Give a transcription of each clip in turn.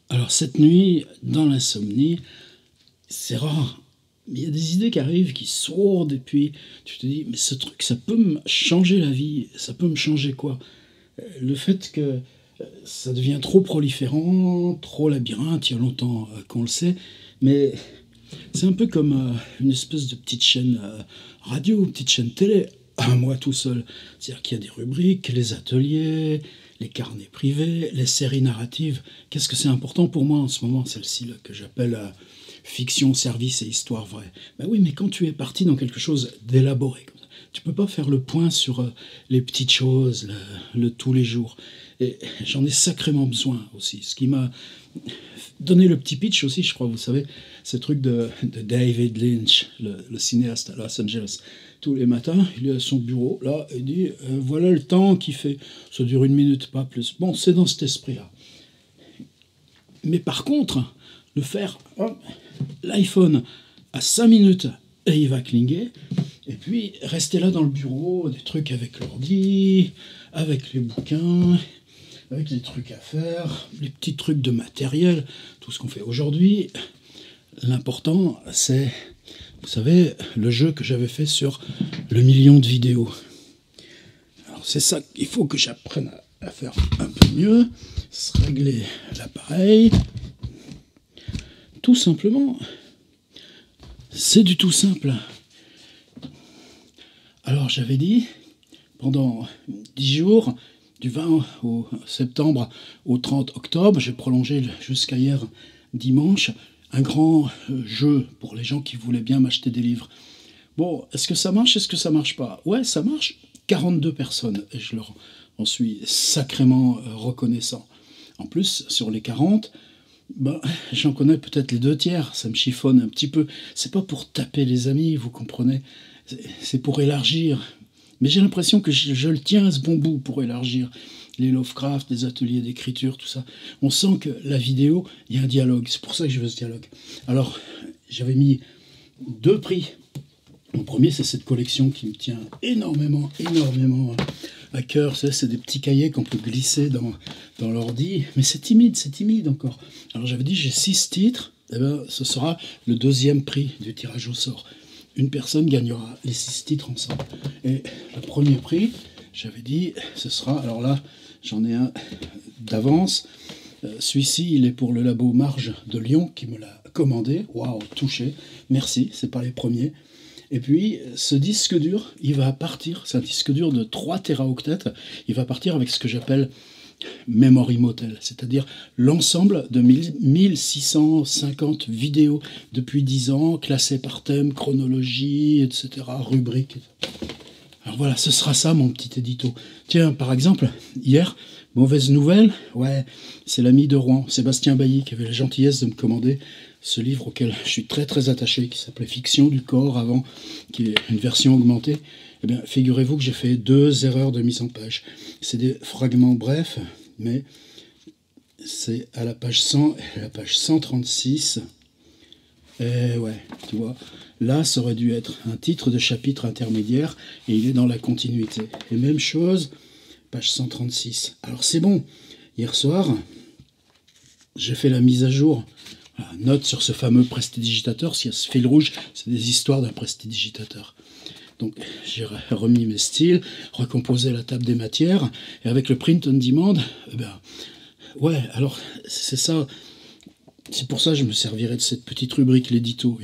Alors cette nuit, dans l'insomnie, c'est rare. Mais il y a des idées qui arrivent, qui sourdent, et puis tu te dis, mais ce truc, ça peut me changer la vie. Ça peut me changer quoi? Le fait que ça devient trop proliférant, trop labyrinthe, il y a longtemps qu'on le sait, mais c'est un peu comme une espèce de petite chaîne radio, petite chaîne télé, à moi tout seul. C'est-à-dire qu'il y a des rubriques, les ateliers, les carnets privés, les séries narratives. Qu'est-ce que c'est important pour moi en ce moment, celle-ci là, que j'appelle fiction, service et histoire vraie. Ben oui, mais quand tu es parti dans quelque chose d'élaboré, comme ça, tu peux pas faire le point sur les petites choses, le tous les jours. Et j'en ai sacrément besoin aussi. Ce qui m'a donné le petit pitch aussi, je crois, vous savez, ce truc de David Lynch, le cinéaste à Los Angeles. Tous les matins, il est à son bureau, là, et dit voilà le temps qu'il fait. Ça dure 1 minute, pas plus. Bon, c'est dans cet esprit-là. Mais par contre, le faire, l'iPhone à 5 minutes et il va clinguer, et puis rester là dans le bureau, des trucs avec l'ordi, avec les bouquins, avec les trucs à faire, les petits trucs de matériel, tout ce qu'on fait aujourd'hui. L'important, c'est, vous savez, le jeu que j'avais fait sur le million de vidéos. Alors c'est ça qu'il faut que j'apprenne à faire un peu mieux, se régler l'appareil. Tout simplement, c'est du tout simple. Alors j'avais dit, pendant 10 jours, du 20 au septembre au 30 octobre, j'ai prolongé jusqu'à hier dimanche, un grand jeu pour les gens qui voulaient bien m'acheter des livres. Bon, est-ce que ça marche, est-ce que ça marche pas? Ouais, ça marche. 42 personnes, et je leur en suis sacrément reconnaissant. En plus, sur les 40, ben, j'en connais peut-être les 2 tiers, ça me chiffonne un petit peu. C'est pas pour taper les amis, vous comprenez, c'est pour élargir. Mais j'ai l'impression que je le tiens à ce bon bout pour élargir. Les Lovecraft, les ateliers d'écriture, tout ça. On sent que la vidéo, il y a un dialogue. C'est pour ça que je veux ce dialogue. Alors, j'avais mis 2 prix. Le premier, c'est cette collection qui me tient énormément à cœur. C'est des petits cahiers qu'on peut glisser dans l'ordi. Mais c'est timide encore. Alors j'avais dit, j'ai 6 titres. Eh ben, ce sera le 2e prix du tirage au sort. Une personne gagnera les 6 titres ensemble. Et le premier prix, j'avais dit, ce sera... Alors là, j'en ai un d'avance. Celui-ci, il est pour le labo Marge de Lyon qui me l'a commandé. Waouh, touché. Merci, c'est pas les premiers. Et puis, ce disque dur, il va partir, c'est un disque dur de 3 téraoctets, il va partir avec ce que j'appelle Memory Motel, c'est-à-dire l'ensemble de 1650 vidéos depuis 10 ans, classées par thème, chronologie, etc., rubrique. Alors voilà, ce sera ça mon petit édito. Tiens, par exemple, hier, mauvaise nouvelle, ouais, c'est l'ami de Rouen, Sébastien Bailly, qui avait la gentillesse de me commander ce livre auquel je suis très attaché, qui s'appelait Fiction du corps avant, qui est une version augmentée. Eh bien, figurez-vous que j'ai fait 2 erreurs de mise en page. C'est des fragments brefs, mais c'est à la page 100 et à la page 136. Et ouais, tu vois, là, ça aurait dû être un titre de chapitre intermédiaire, et il est dans la continuité. Et même chose, page 136. Alors c'est bon, hier soir, j'ai fait la mise à jour. Voilà, note sur ce fameux prestidigitateur, s'il y a ce fil rouge, c'est des histoires d'un prestidigitateur. Donc j'ai remis mes styles, recomposé la table des matières, et avec le print on demand, eh ben, ouais, alors c'est ça, c'est pour ça que je me servirai de cette petite rubrique, l'édito.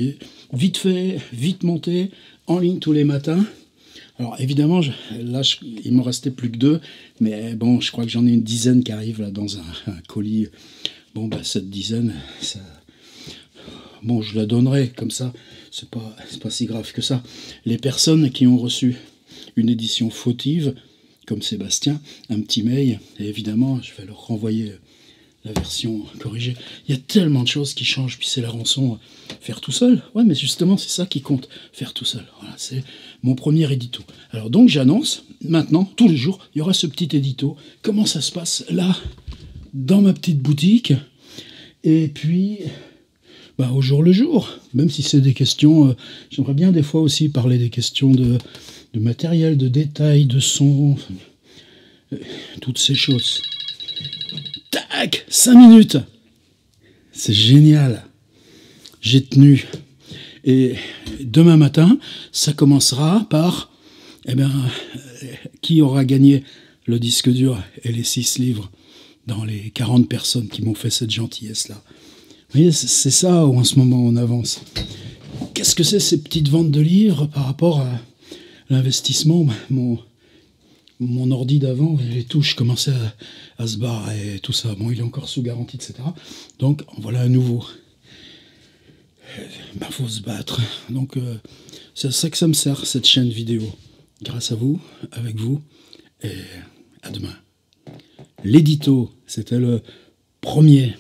Vite fait, vite monté, en ligne tous les matins. Alors évidemment, là il m'en restait plus que 2, mais bon, je crois que j'en ai une dizaine qui arrivent là dans un colis. Bon, bah cette dizaine, ça... Bon, je la donnerai, comme ça, c'est pas si grave que ça. Les personnes qui ont reçu une édition fautive, comme Sébastien, un petit mail, et évidemment, je vais leur renvoyer la version corrigée. Il y a tellement de choses qui changent, puis c'est la rançon, faire tout seul. Ouais, mais justement, c'est ça qui compte, faire tout seul. Voilà, c'est mon premier édito. Alors donc, j'annonce, maintenant, tous les jours, il y aura ce petit édito. Comment ça se passe, là, dans ma petite boutique, et puis... Bah, au jour le jour, même si c'est des questions, j'aimerais bien des fois aussi parler des questions de matériel, de détails, de son, toutes ces choses. Tac, 5 minutes. c'est génial. J'ai tenu. Et demain matin, ça commencera par, qui aura gagné le disque dur et les 6 livres dans les 40 personnes qui m'ont fait cette gentillesse-là. Vous voyez, c'est ça où en ce moment on avance. Qu'est-ce que c'est ces petites ventes de livres par rapport à l'investissement? Mon ordi d'avant, les touches commençaient à se barrer et tout ça. Bon, il est encore sous garantie, etc. Donc, voilà un nouveau. Faut se battre. Donc, c'est à ça que ça me sert, cette chaîne vidéo. Grâce à vous, avec vous, et à demain. L'édito, c'était le premier.